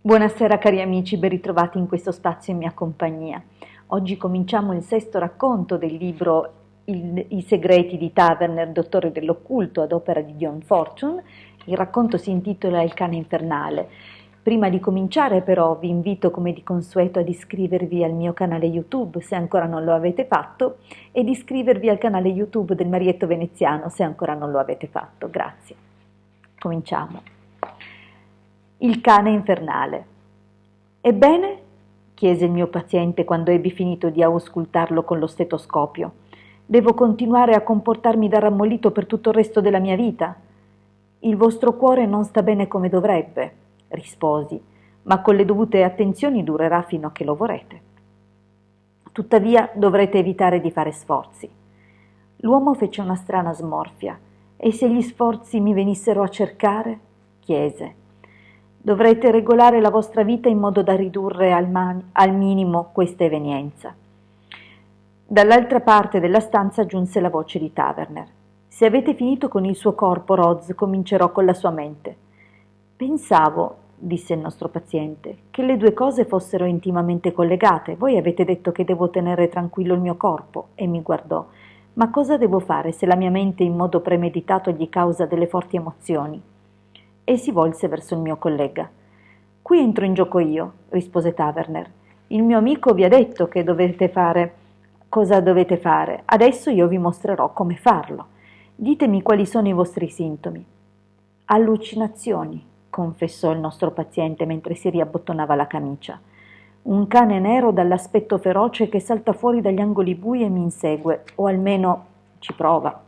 Buonasera cari amici, ben ritrovati in questo spazio in mia compagnia. Oggi cominciamo il sesto racconto del libro I segreti di Taverner, dottore dell'occulto, ad opera di Dion Fortune. Il racconto si intitola Il cane infernale. Prima di cominciare però vi invito come di consueto ad iscrivervi al mio canale YouTube se ancora non lo avete fatto e di iscrivervi al canale YouTube del Marietto Veneziano se ancora non lo avete fatto. Grazie. Cominciamo. Il cane infernale. Ebbene? Chiese il mio paziente quando ebbi finito di auscultarlo con lo stetoscopio. Devo continuare a comportarmi da rammolito per tutto il resto della mia vita? Il vostro cuore non sta bene come dovrebbe, risposi, ma con le dovute attenzioni durerà fino a che lo vorrete. Tuttavia dovrete evitare di fare sforzi. L'uomo fece una strana smorfia. E se gli sforzi mi venissero a cercare? Chiese. Dovrete regolare la vostra vita in modo da ridurre al minimo questa evenienza. Dall'altra parte della stanza giunse la voce di Taverner. Se avete finito con il suo corpo, Roz, comincerò con la sua mente. Pensavo, disse il nostro paziente, che le due cose fossero intimamente collegate. Voi avete detto che devo tenere tranquillo il mio corpo, e mi guardò. Ma cosa devo fare se la mia mente in modo premeditato gli causa delle forti emozioni? E si volse verso il mio collega. Qui entro in gioco io, rispose Taverner. Il mio amico vi ha detto che dovete fare. Cosa dovete fare? Adesso io vi mostrerò come farlo. Ditemi quali sono i vostri sintomi. Allucinazioni, confessò il nostro paziente mentre si riabbottonava la camicia. Un cane nero dall'aspetto feroce che salta fuori dagli angoli bui e mi insegue, o almeno ci prova.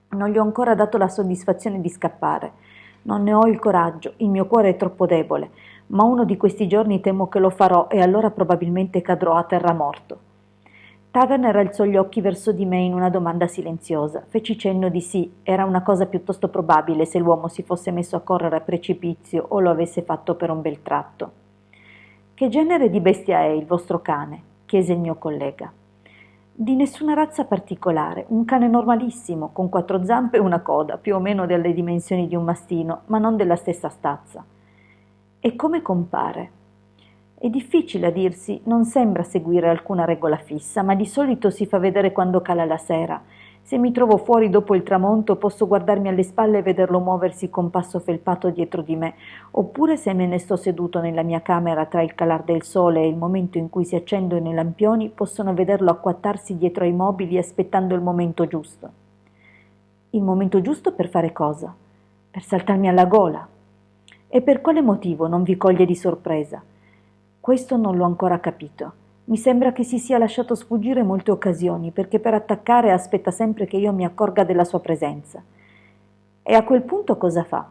Non gli ho ancora dato la soddisfazione di scappare. Non ne ho il coraggio, il mio cuore è troppo debole, ma uno di questi giorni temo che lo farò e allora probabilmente cadrò a terra morto. Taverner alzò gli occhi verso di me in una domanda silenziosa. Feci cenno di sì, era una cosa piuttosto probabile se l'uomo si fosse messo a correre a precipizio o lo avesse fatto per un bel tratto. Che genere di bestia è il vostro cane? Chiese il mio collega. Di nessuna razza particolare, un cane normalissimo, con 4 zampe e una coda, più o meno delle dimensioni di un mastino, ma non della stessa stazza. E come compare? È difficile a dirsi, non sembra seguire alcuna regola fissa, ma di solito si fa vedere quando cala la sera. Se mi trovo fuori dopo il tramonto posso guardarmi alle spalle e vederlo muoversi con passo felpato dietro di me, oppure se me ne sto seduto nella mia camera tra il calar del sole e il momento in cui si accendono i lampioni, possono vederlo acquattarsi dietro ai mobili aspettando il momento giusto. Il momento giusto per fare cosa? Per saltarmi alla gola. E per quale motivo non vi coglie di sorpresa? Questo non l'ho ancora capito. Mi sembra che si sia lasciato sfuggire molte occasioni, perché per attaccare aspetta sempre che io mi accorga della sua presenza. E a quel punto cosa fa?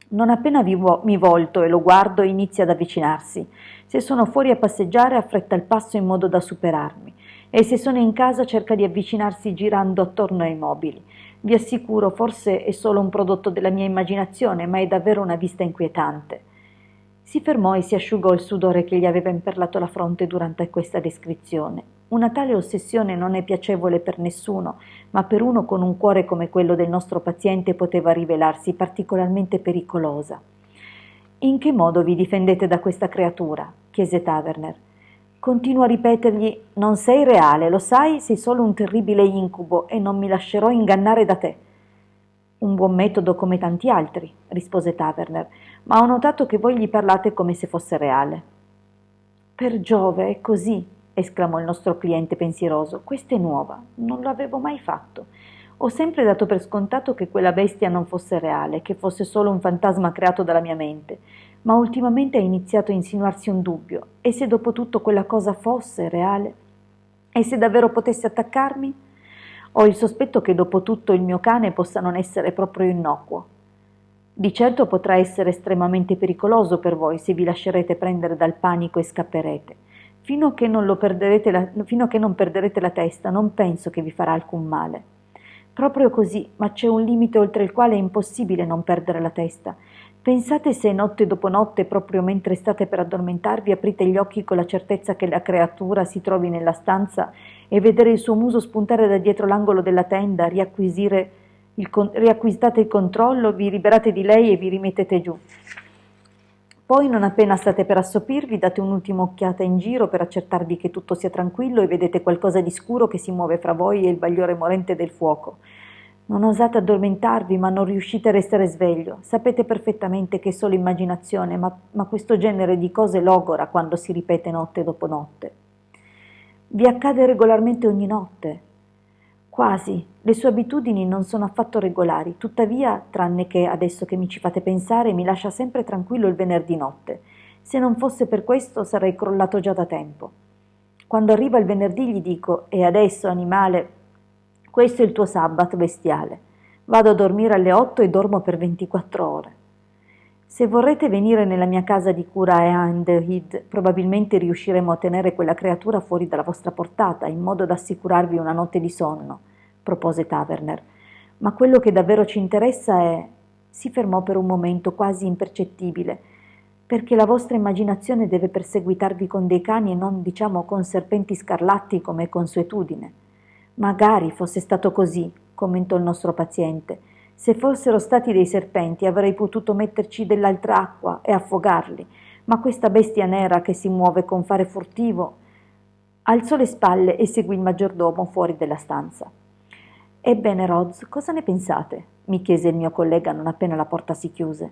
Non appena mi volto e lo guardo, inizia ad avvicinarsi. Se sono fuori a passeggiare, affretta il passo in modo da superarmi. E se sono in casa, cerca di avvicinarsi girando attorno ai mobili. Vi assicuro, forse è solo un prodotto della mia immaginazione, ma è davvero una vista inquietante. Si fermò e si asciugò il sudore che gli aveva imperlato la fronte durante questa descrizione. Una tale ossessione non è piacevole per nessuno, ma per uno con un cuore come quello del nostro paziente poteva rivelarsi particolarmente pericolosa. «In che modo vi difendete da questa creatura?» chiese Taverner. Continuo a ripetergli: «Non sei reale, lo sai, sei solo un terribile incubo e non mi lascerò ingannare da te». «Un buon metodo come tanti altri», rispose Taverner, «ma ho notato che voi gli parlate come se fosse reale». «Per Giove, è così», esclamò il nostro cliente pensieroso. «Questa è nuova, non l'avevo mai fatto. Ho sempre dato per scontato che quella bestia non fosse reale, che fosse solo un fantasma creato dalla mia mente, ma ultimamente ha iniziato a insinuarsi un dubbio. E se dopo tutto quella cosa fosse reale? E se davvero potesse attaccarmi? Ho il sospetto che dopo tutto il mio cane possa non essere proprio innocuo. Di certo potrà essere estremamente pericoloso per voi se vi lascerete prendere dal panico e scapperete. Fino a che non perderete la testa, non penso che vi farà alcun male. Proprio così, ma c'è un limite oltre il quale è impossibile non perdere la testa. Pensate se notte dopo notte, proprio mentre state per addormentarvi, aprite gli occhi con la certezza che la creatura si trovi nella stanza e vedere il suo muso spuntare da dietro l'angolo della tenda, riacquistate il controllo, vi liberate di lei e vi rimettete giù. Poi, non appena state per assopirvi, date un'ultima occhiata in giro per accertarvi che tutto sia tranquillo e vedete qualcosa di scuro che si muove fra voi e il bagliore morente del fuoco. Non osate addormentarvi, ma non riuscite a restare sveglio. Sapete perfettamente che è solo immaginazione, ma questo genere di cose logora quando si ripete notte dopo notte. Vi accade regolarmente ogni notte? Quasi. Le sue abitudini non sono affatto regolari, tuttavia, tranne che adesso che mi ci fate pensare, mi lascia sempre tranquillo il venerdì notte. Se non fosse per questo sarei crollato già da tempo. Quando arriva il venerdì gli dico: «E adesso, animale, questo è il tuo sabbat bestiale. Vado a dormire alle 8 e dormo per 24 ore. Se vorrete venire nella mia casa di cura a Anderhead, probabilmente riusciremo a tenere quella creatura fuori dalla vostra portata, in modo da assicurarvi una notte di sonno», propose Taverner. «Ma quello che davvero ci interessa è...» Si fermò per un momento quasi impercettibile, perché la vostra immaginazione deve perseguitarvi con dei cani e non, diciamo, con serpenti scarlatti come consuetudine. «Magari fosse stato così», commentò il nostro paziente. «Se fossero stati dei serpenti avrei potuto metterci dell'altra acqua e affogarli, ma questa bestia nera che si muove con fare furtivo...» Alzò le spalle e seguì il maggiordomo fuori della stanza. «Ebbene, Roz, cosa ne pensate?» mi chiese il mio collega non appena la porta si chiuse.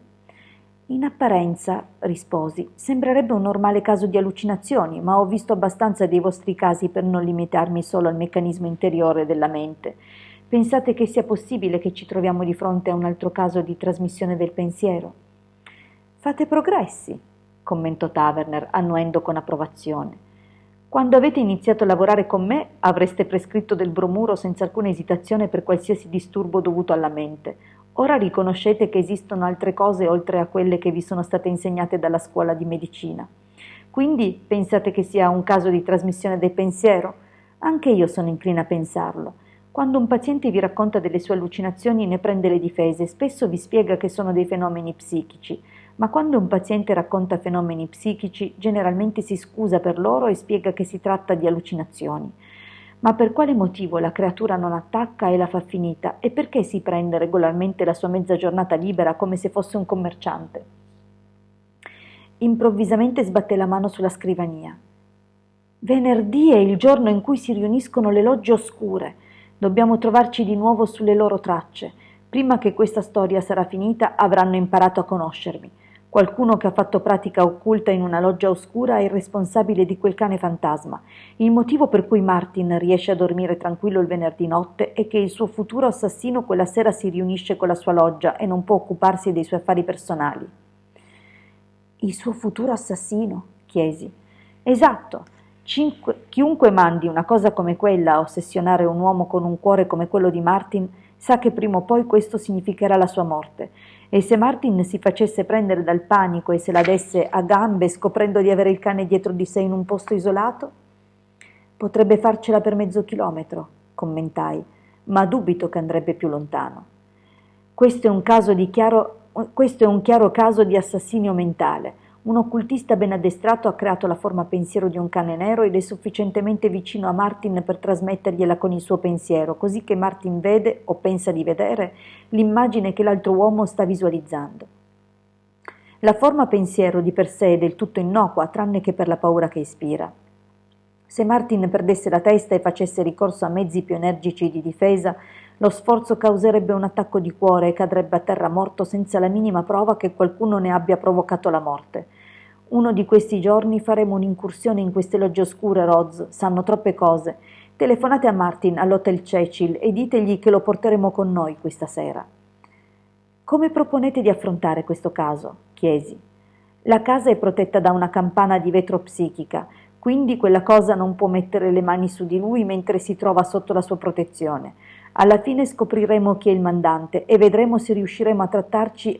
«In apparenza», risposi, «sembrerebbe un normale caso di allucinazioni, ma ho visto abbastanza dei vostri casi per non limitarmi solo al meccanismo interiore della mente. Pensate che sia possibile che ci troviamo di fronte a un altro caso di trasmissione del pensiero?» «Fate progressi», commentò Taverner, annuendo con approvazione. «Quando avete iniziato a lavorare con me avreste prescritto del bromuro senza alcuna esitazione per qualsiasi disturbo dovuto alla mente. Ora riconoscete che esistono altre cose oltre a quelle che vi sono state insegnate dalla scuola di medicina. Quindi pensate che sia un caso di trasmissione del pensiero? Anche io sono inclina a pensarlo. Quando un paziente vi racconta delle sue allucinazioni ne prende le difese, spesso vi spiega che sono dei fenomeni psichici, ma quando un paziente racconta fenomeni psichici generalmente si scusa per loro e spiega che si tratta di allucinazioni. Ma per quale motivo la creatura non attacca e la fa finita, e perché si prende regolarmente la sua mezza giornata libera come se fosse un commerciante?» Improvvisamente sbatté la mano sulla scrivania. «Venerdì è il giorno in cui si riuniscono le logge oscure. Dobbiamo trovarci di nuovo sulle loro tracce. Prima che questa storia sarà finita avranno imparato a conoscermi. Qualcuno che ha fatto pratica occulta in una loggia oscura è il responsabile di quel cane fantasma. Il motivo per cui Martin riesce a dormire tranquillo il venerdì notte è che il suo futuro assassino quella sera si riunisce con la sua loggia e non può occuparsi dei suoi affari personali». «Il suo futuro assassino?» chiesi. «Esatto. Chiunque mandi una cosa come quella a ossessionare un uomo con un cuore come quello di Martin sa che prima o poi questo significherà la sua morte. E se Martin si facesse prendere dal panico e se la desse a gambe scoprendo di avere il cane dietro di sé in un posto isolato?» «Potrebbe farcela per mezzo chilometro», commentai, «ma dubito che andrebbe più lontano. Questo è un chiaro caso di assassinio mentale. Un occultista ben addestrato ha creato la forma pensiero di un cane nero ed è sufficientemente vicino a Martin per trasmettergliela con il suo pensiero, così che Martin vede, o pensa di vedere, l'immagine che l'altro uomo sta visualizzando. La forma pensiero di per sé è del tutto innocua, tranne che per la paura che ispira. Se Martin perdesse la testa e facesse ricorso a mezzi più energici di difesa, lo sforzo causerebbe un attacco di cuore e cadrebbe a terra morto senza la minima prova che qualcuno ne abbia provocato la morte. Uno di questi giorni faremo un'incursione in queste logge oscure, Roz, sanno troppe cose. Telefonate a Martin all'Hotel Cecil e ditegli che lo porteremo con noi questa sera». «Come proponete di affrontare questo caso?» chiesi. «La casa è protetta da una campana di vetro psichica, quindi quella cosa non può mettere le mani su di lui mentre si trova sotto la sua protezione. Alla fine scopriremo chi è il mandante e vedremo se riusciremo a trattarci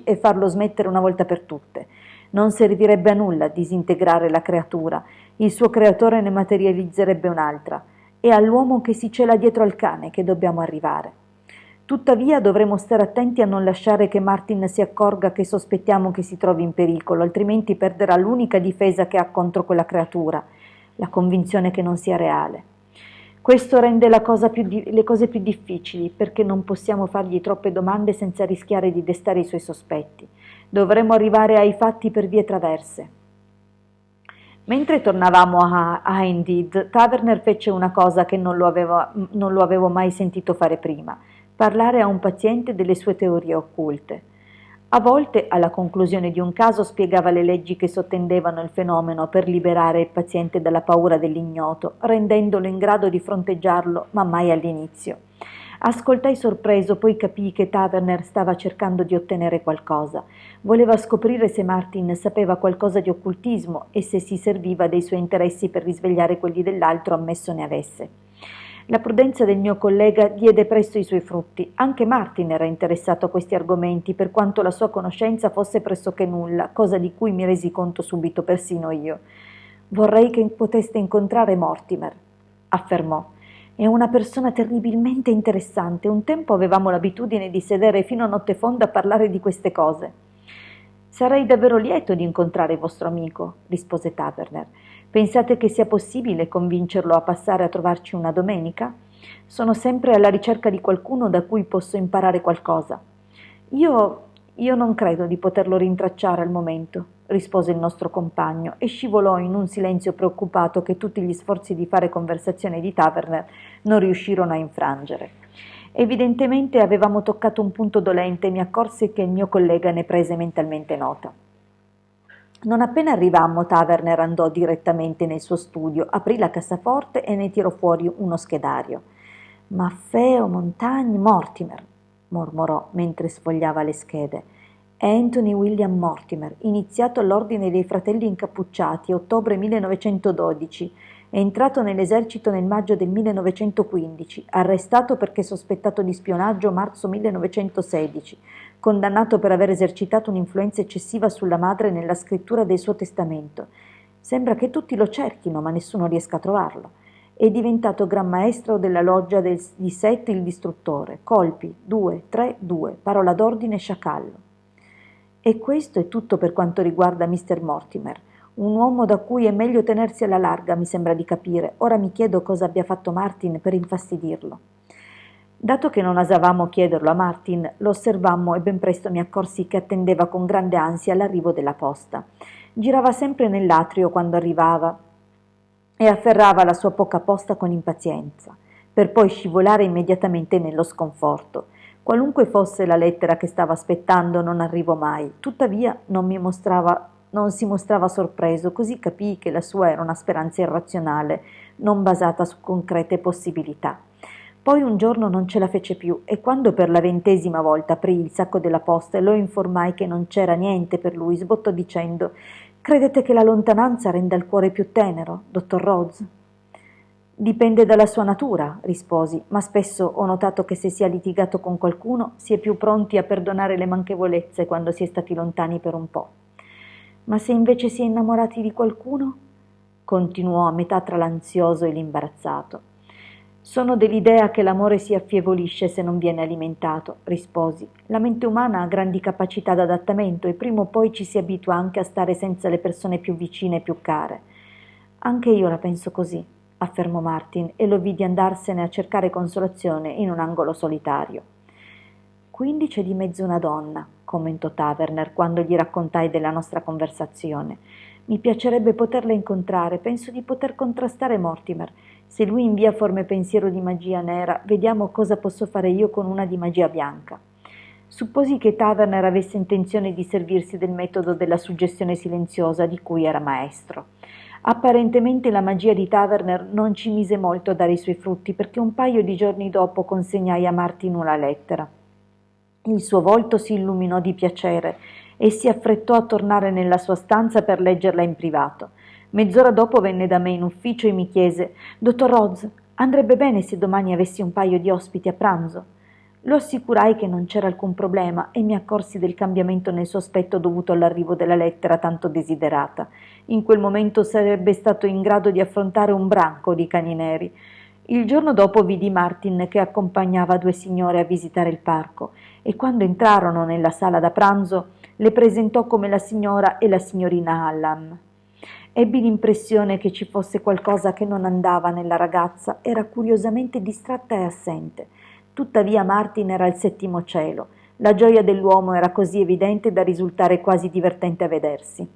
e farlo smettere una volta per tutte. Non servirebbe a nulla disintegrare la creatura, il suo creatore ne materializzerebbe un'altra. È all'uomo che si cela dietro al cane che dobbiamo arrivare. Tuttavia dovremo stare attenti a non lasciare che Martin si accorga che sospettiamo che si trovi in pericolo, altrimenti perderà l'unica difesa che ha contro quella creatura, la convinzione che non sia reale. Questo rende le cose più difficili, perché non possiamo fargli troppe domande senza rischiare di destare i suoi sospetti. Dovremmo arrivare ai fatti per vie traverse. Mentre tornavamo a Hindhead, Taverner fece una cosa che non lo avevo mai sentito fare prima: parlare a un paziente delle sue teorie occulte. A volte, alla conclusione di un caso, spiegava le leggi che sottendevano il fenomeno per liberare il paziente dalla paura dell'ignoto, rendendolo in grado di fronteggiarlo, ma mai all'inizio. Ascoltai sorpreso, poi capii che Taverner stava cercando di ottenere qualcosa. Voleva scoprire se Martin sapeva qualcosa di occultismo e se si serviva dei suoi interessi per risvegliare quelli dell'altro, ammesso ne avesse. La prudenza del mio collega diede presto i suoi frutti. Anche Martin era interessato a questi argomenti, per quanto la sua conoscenza fosse pressoché nulla, cosa di cui mi resi conto subito persino io. «Vorrei che poteste incontrare Mortimer», affermò. «È una persona terribilmente interessante. Un tempo avevamo l'abitudine di sedere fino a notte fonda a parlare di queste cose». «Sarei davvero lieto di incontrare il vostro amico», rispose Taverner. «Pensate che sia possibile convincerlo a passare a trovarci una domenica? Sono sempre alla ricerca di qualcuno da cui posso imparare qualcosa». Io non credo di poterlo rintracciare al momento», rispose il nostro compagno e scivolò in un silenzio preoccupato che tutti gli sforzi di fare conversazione di Taverner non riuscirono a infrangere. Evidentemente avevamo toccato un punto dolente e mi accorsi che il mio collega ne prese mentalmente nota. Non appena arrivammo, Taverner andò direttamente nel suo studio, aprì la cassaforte e ne tirò fuori uno schedario. «Maffeo Montagne Mortimer», mormorò mentre sfogliava le schede. «Anthony William Mortimer, iniziato all'Ordine dei Fratelli Incappucciati, ottobre 1912, è entrato nell'esercito nel maggio del 1915, arrestato perché sospettato di spionaggio marzo 1916, condannato per aver esercitato un'influenza eccessiva sulla madre nella scrittura del suo testamento. Sembra che tutti lo cerchino, ma nessuno riesca a trovarlo. È diventato Gran Maestro della loggia di Set il Distruttore, colpi 2, 3, 2, parola d'ordine sciacallo». E questo è tutto per quanto riguarda Mr. Mortimer, un uomo da cui è meglio tenersi alla larga, mi sembra di capire. Ora mi chiedo cosa abbia fatto Martin per infastidirlo. Dato che non osavamo chiederlo a Martin, lo osservammo e ben presto mi accorsi che attendeva con grande ansia l'arrivo della posta. Girava sempre nell'atrio quando arrivava e afferrava la sua poca posta con impazienza, per poi scivolare immediatamente nello sconforto. Qualunque fosse la lettera che stava aspettando, non arrivò mai. Tuttavia non si mostrava sorpreso, così capii che la sua era una speranza irrazionale, non basata su concrete possibilità. Poi un giorno non ce la fece più e quando per la 20ª volta aprii il sacco della posta e lo informai che non c'era niente per lui, sbottò dicendo: «Credete che la lontananza renda il cuore più tenero, dottor Rhodes?» «Dipende dalla sua natura», risposi, «ma spesso ho notato che se si è litigato con qualcuno si è più pronti a perdonare le manchevolezze quando si è stati lontani per un po'». «Ma se invece si è innamorati di qualcuno?» continuò a metà tra l'ansioso e l'imbarazzato. «Sono dell'idea che l'amore si affievolisce se non viene alimentato», risposi. «La mente umana ha grandi capacità d'adattamento e prima o poi ci si abitua anche a stare senza le persone più vicine e più care». «Anche io la penso così», affermò Martin e lo vidi andarsene a cercare consolazione in un angolo solitario. «Quindi c'è di mezzo una donna», commentò Taverner quando gli raccontai della nostra conversazione. «Mi piacerebbe poterla incontrare, penso di poter contrastare Mortimer. Se lui invia forme pensiero di magia nera, vediamo cosa posso fare io con una di magia bianca». Supposi che Taverner avesse intenzione di servirsi del metodo della suggestione silenziosa di cui era maestro. Apparentemente la magia di Taverner non ci mise molto a dare i suoi frutti, perché un paio di giorni dopo consegnai a Martin una lettera. Il suo volto si illuminò di piacere e si affrettò a tornare nella sua stanza per leggerla in privato. Mezz'ora dopo venne da me in ufficio e mi chiese: «Dottor Rhodes, andrebbe bene se domani avessi un paio di ospiti a pranzo?» Lo assicurai che non c'era alcun problema e mi accorsi del cambiamento nel suo aspetto dovuto all'arrivo della lettera tanto desiderata. In quel momento sarebbe stato in grado di affrontare un branco di cani neri. Il giorno dopo vidi Martin che accompagnava 2 signore a visitare il parco e quando entrarono nella sala da pranzo le presentò come la signora e la signorina Hallam. Ebbi l'impressione che ci fosse qualcosa che non andava nella ragazza, era curiosamente distratta e assente. Tuttavia Martin era al 7° cielo. La gioia dell'uomo era così evidente da risultare quasi divertente a vedersi.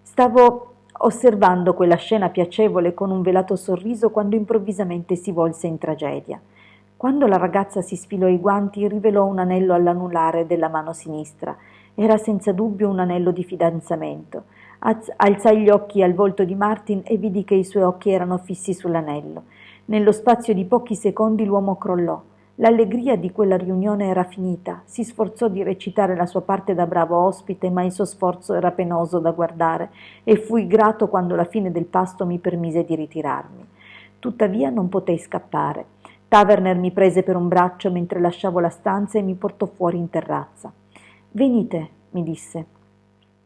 Stavo osservando quella scena piacevole con un velato sorriso quando improvvisamente si volse in tragedia. Quando la ragazza si sfilò i guanti, rivelò un anello all'anulare della mano sinistra. Era senza dubbio un anello di fidanzamento. Alzai gli occhi al volto di Martin e vidi che i suoi occhi erano fissi sull'anello. Nello spazio di pochi secondi l'uomo crollò. L'allegria di quella riunione era finita. Si sforzò di recitare la sua parte da bravo ospite, ma il suo sforzo era penoso da guardare e fui grato quando alla fine del pasto mi permise di ritirarmi. Tuttavia non potei scappare. Taverner mi prese per un braccio mentre lasciavo la stanza e mi portò fuori in terrazza. «Venite», mi disse.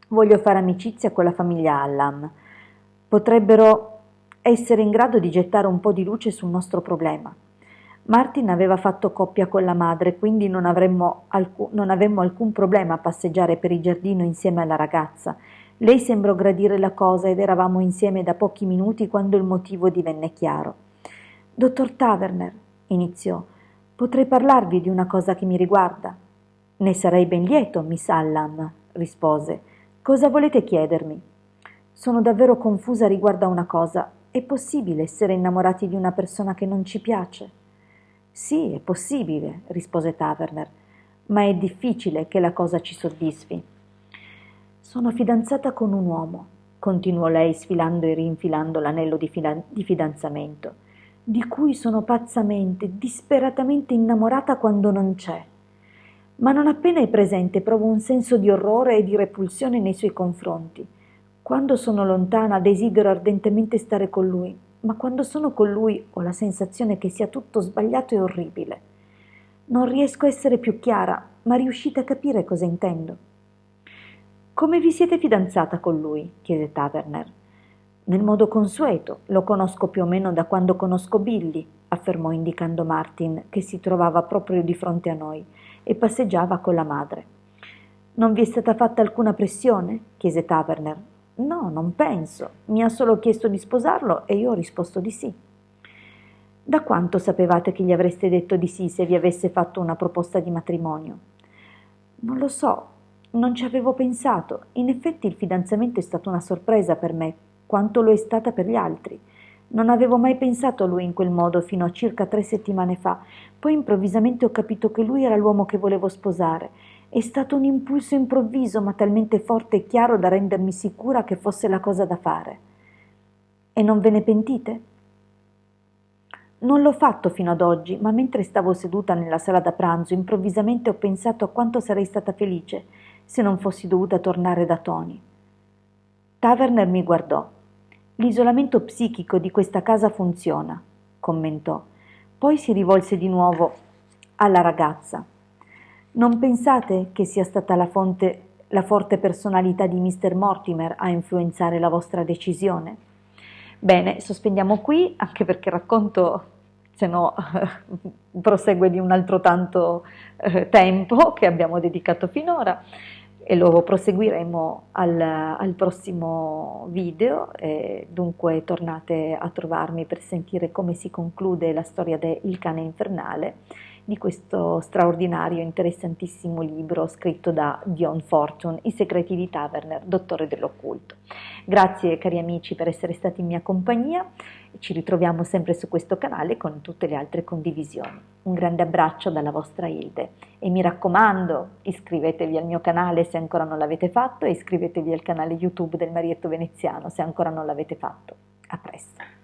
«Voglio fare amicizia con la famiglia Hallam. Potrebbero essere in grado di gettare un po' di luce sul nostro problema». Martin aveva fatto coppia con la madre, quindi non avemmo alcun problema a passeggiare per il giardino insieme alla ragazza. Lei sembrò gradire la cosa ed eravamo insieme da pochi minuti quando il motivo divenne chiaro. «Dottor Taverner», iniziò, «potrei parlarvi di una cosa che mi riguarda». «Ne sarei ben lieto, Miss Hallam», rispose. «Cosa volete chiedermi?» «Sono davvero confusa riguardo a una cosa. È possibile essere innamorati di una persona che non ci piace?» «Sì, è possibile», rispose Taverner, «ma è difficile che la cosa ci soddisfi». «Sono fidanzata con un uomo», continuò lei sfilando e rinfilando l'anello di fidanzamento, «di cui sono pazzamente, disperatamente innamorata quando non c'è. Ma non appena è presente provo un senso di orrore e di repulsione nei suoi confronti. Quando sono lontana desidero ardentemente stare con lui, ma quando sono con lui ho la sensazione che sia tutto sbagliato e orribile. Non riesco a essere più chiara, ma riuscite a capire cosa intendo?» «Come vi siete fidanzata con lui?» chiese Taverner. «Nel modo consueto, lo conosco più o meno da quando conosco Billy», affermò indicando Martin, che si trovava proprio di fronte a noi, e passeggiava con la madre. «Non vi è stata fatta alcuna pressione?» chiese Taverner. «No, non penso. Mi ha solo chiesto di sposarlo e io ho risposto di sì». «Da quanto sapevate che gli avreste detto di sì se vi avesse fatto una proposta di matrimonio?» «Non lo so, non ci avevo pensato. In effetti il fidanzamento è stata una sorpresa per me, quanto lo è stata per gli altri. Non avevo mai pensato a lui in quel modo fino a circa 3 settimane fa. Poi improvvisamente ho capito che lui era l'uomo che volevo sposare. È stato un impulso improvviso, ma talmente forte e chiaro da rendermi sicura che fosse la cosa da fare». «E non ve ne pentite?» «Non l'ho fatto fino ad oggi, ma mentre stavo seduta nella sala da pranzo, improvvisamente ho pensato a quanto sarei stata felice se non fossi dovuta tornare da Tony». Taverner mi guardò. «L'isolamento psichico di questa casa funziona», commentò. Poi si rivolse di nuovo alla ragazza. «Non pensate che sia stata la forte personalità di Mr. Mortimer a influenzare la vostra decisione?» Bene, sospendiamo qui, anche perché il racconto, se no, prosegue di un altro tanto tempo che abbiamo dedicato finora, e lo proseguiremo al prossimo video. Dunque tornate a trovarmi per sentire come si conclude la storia de Il cane infernale, di questo straordinario e interessantissimo libro scritto da Dion Fortune, I segreti di Taverner, dottore dell'occulto. Grazie cari amici per essere stati in mia compagnia, ci ritroviamo sempre su questo canale con tutte le altre condivisioni. Un grande abbraccio dalla vostra Hilde e mi raccomando, iscrivetevi al mio canale se ancora non l'avete fatto e iscrivetevi al canale YouTube del Marietto Veneziano se ancora non l'avete fatto. A presto!